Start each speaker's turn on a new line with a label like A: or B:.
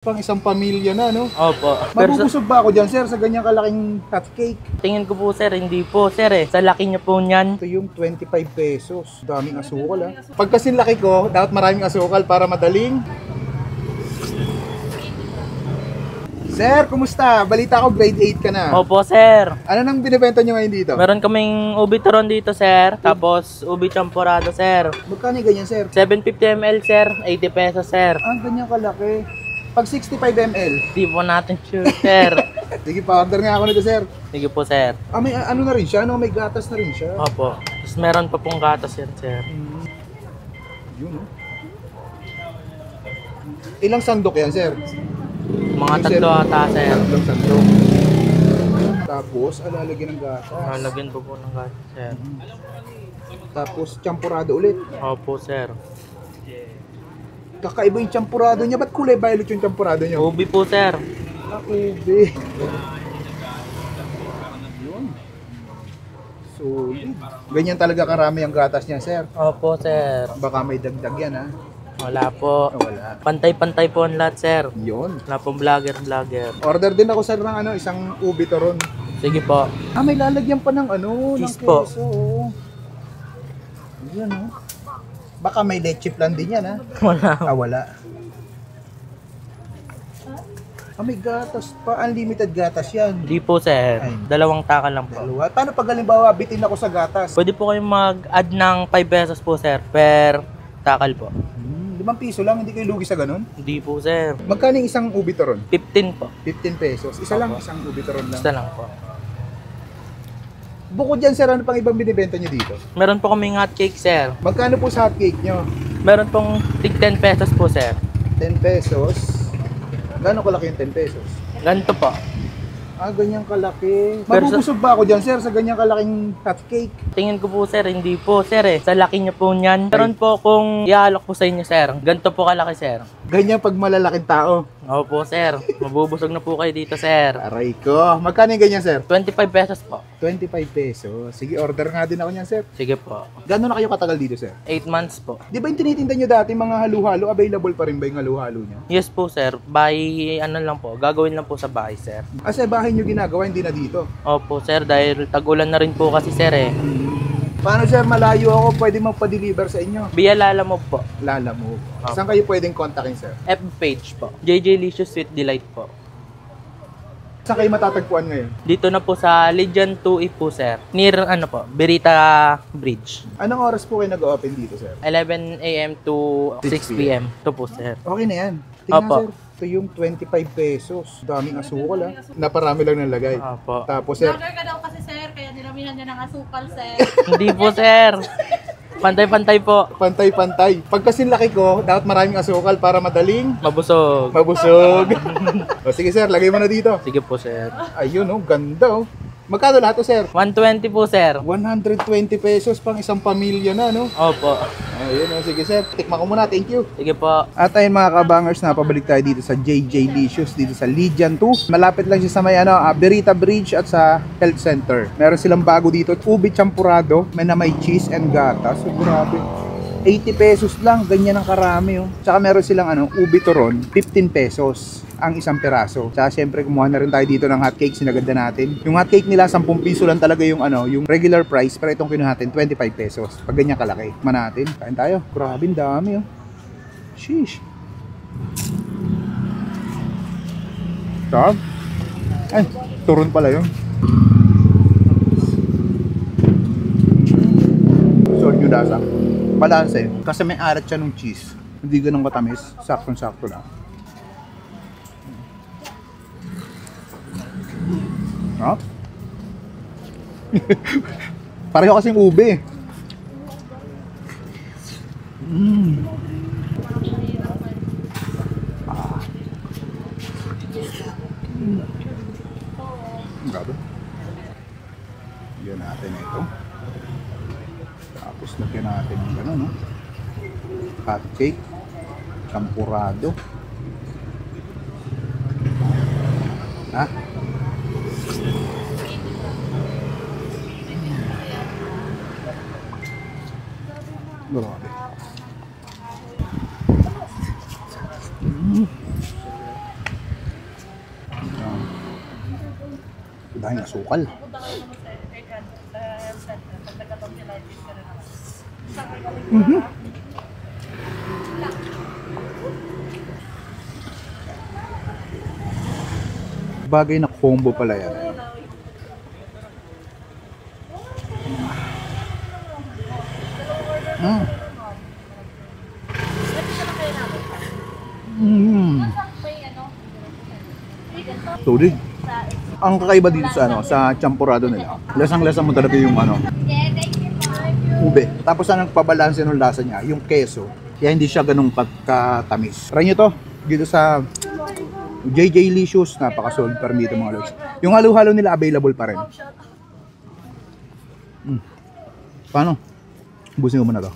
A: Pang isang pamilya na, no?
B: Opo.
A: Mabubusog ba ako dyan, sir, sa ganyang kalaking hot cake?
B: Tingin ko po, sir, hindi po, sir, eh. Sa laki niyo po niyan.
A: Ito yung 25 pesos. Daming asukal, ha? Pag kasi laki ko, dapat maraming asukal para madaling. Sir, kumusta? Balita ko grade 8 ka na.
B: Opo, sir.
A: Ano nang binibenta nyo ngayon dito?
B: Meron kaming ubi turon dito, sir. Tapos ubi champurado, sir.
A: Magkano yung ganyan, sir?
B: 750 ml, sir. 80 pesos, sir.
A: Ah, ganyan kalaki. Pag 65 ml.
B: Di po natin sure, sir.
A: Sige, pa-order nga ako nito, sir.
B: Sige po, sir.
A: Ah, may ano na rin siya, no? May gatas na rin siya.
B: Opo. Tapos meron pa pong gatas yan, sir.
A: Yun, no? Ilang sandok yan, sir?
B: Mga tatlo ata, sir.
A: Tatlong sandok. Tapos, alalagyan ng gatas.
B: Nalagyan po po ng gatas, sir.
A: Tapos, champurado ulit.
B: Opo, sir.
A: Kakaiba yung champurado niya. Ba't kulay violet yung champurado niya?
B: Ubi po, sir.
A: Ah, ube. Yun. Solid. Ganyan talaga karami ang gatas niya, sir.
B: Opo, sir.
A: Baka may dagdag yan, ha?
B: Wala po.
A: Oh, wala.
B: Pantay-pantay po ang lahat, sir.
A: Yun.
B: Wala pong vlogger.
A: Order din ako, sir, ng ano, isang ubi turon.
B: Sige po.
A: Ah, may lalagyan pa ng ano,
B: Cheese
A: ng
B: po.
A: keso. Yan, oh. Baka may leche plan din yan, ha?
B: Wala.
A: Ah, wala. Ah, may gatas pa. Unlimited gatas yan.
B: Hindi po, sir.
A: Ay.
B: Dalawang taka lang po.
A: Dalawa. Paano pag halimbawa, bitin ako sa gatas?
B: Pwede po kayong mag-add ng 5 pesos po, sir, per takal po.
A: 5 piso lang, hindi kayo lugi sa ganun?
B: Hindi po, sir.
A: Magkano yung isang ubi turon?
B: 15 po.
A: 15 pesos. Isa lang, isang ubi turon lang.
B: Basta lang po.
A: Bukod dyan, sir, ano pang ibang binibenta nyo dito?
B: Meron po kaming hot cake, sir.
A: Magkano po sa hot cake nyo?
B: Meron pong tig 10 pesos po, sir.
A: 10 pesos. Gano'ng kalaki yung 10 pesos?
B: Ganito po.
A: Ah, ganyang kalaki. Mabubusog ba ako dyan, sir, sa ganyang kalaking hot cake?
B: Tingin ko po, sir, hindi po, sir, eh. Sa laki niyo po niyan. Meron po kung iaalok po sa inyo, sir. Ganito po kalaki, sir.
A: Ganyan pag malalaking tao.
B: Opo, sir. Mabubusog na po kayo dito, sir.
A: Aray ko. Magkano yung ganyan, sir?
B: 25 pesos po.
A: 25 pesos. Sige, order nga din ako niyan, sir.
B: Sige po.
A: Gano'n na kayo katagal dito, sir?
B: 8 months po.
A: Di ba yung tinitinda nyo dati mga halo-halo? Available pa rin ba yung halo-halo nyo?
B: Yes po, sir. By ano lang po. Gagawin lang po sa bahay, sir.
A: Ah, sa bahay nyo ginagawa, hindi na dito.
B: Opo, sir. Dahil tag-ulan na rin po kasi, sir, eh.
A: Paano, sir? Malayo ako. Pwede magpa-deliver sa inyo.
B: Via Lalamove po.
A: Lala mo.
B: Okay.
A: Saan kayo pwedeng kontakin, sir?
B: FB page po. JJ Licious Sweet Delight po.
A: Saan kayo matatagpuan ngayon?
B: Dito na po sa Legion 2E po, sir. Near, ano po, Berita Bridge.
A: Anong oras po kayo nag-open dito, sir?
B: 11 a.m. to 6 p.m. Ito po, sir.
A: Okay na yan. Tingnan,
B: Opo.
A: sir. Ito yung 25 pesos. Daming asukal, ha? Naparami lang nalagay.
B: Opo.
A: Tapos, sir,
C: Vlogger ka daw kasi, sir, kaya nilamihan niya ng asukal, sir.
B: Hindi po, sir. Pantay-pantay po.
A: pantay-pantay. Pag kasi laki ko, dapat maraming asukal para madaling
B: Mabusog.
A: mabusog. O, sige, sir. Lagay mo na dito.
B: Sige po, sir.
A: Ayun, oh. Ganda, oh. Magkano lahat to, sir?
B: 120 po, sir.
A: 120 pesos pang isang pamilya na, no?
B: Opo.
A: Ayun, oh. Sige, sir. Tikman ko muna. Thank you.
B: Sige po.
A: At ayun mga kabangers, napabalik tayo dito sa JJ Licious, dito sa Legion 2. Malapit lang siya sa may Berita Bridge at sa Health Center. Meron silang bago dito, ubi champurado, may na may cheese and gatas. So, grabe. 80 pesos lang, ganyan ang karami. Oh. Tsaka meron silang ubi turon, 15 pesos ang isang peraso. Tsaka syempre kumuha na rin tayo dito ng hotcake, sinaganda natin. Yung hotcake nila, 10 piso lang talaga yung yung regular price, pero itong kinuha natin, 25 pesos. Pag ganyan kalaki. Man natin, kain tayo. Grabe, ang dami, oh. Sheesh. Sarap. Ay, turon pala yun. So, yung lasa. Balanse. Kasi may arat siya ng cheese. Hindi ganun katamis. Saktong-sakto lang. Sarap. Pareho kasing ube. Grabe. Lagyan natin ito. Tapos lagyan natin yung gano'n, no? Hot cake. Champurado. Ha? Grabe. Dahil asukal.
C: Punta kayo naman sa health center. Pag nagka-tonsillitis ka na naman.
A: Bagay na combo pala yan. Mm. Mm.
C: May ano?
A: Solid. Ang kakaiba dito sa sa champurado nila. Lasang-lasa mo talaga yung ube. Tapos ang nagpabalanse ng lasa niya, yung keso. Kaya hindi siya ganung pagkatamis. Try nyo to dito sa JJ Licious, napaka-solid pa rin dito mga lods. Yung halo-halo nila available pa rin. Paano? Ubusin ko muna to.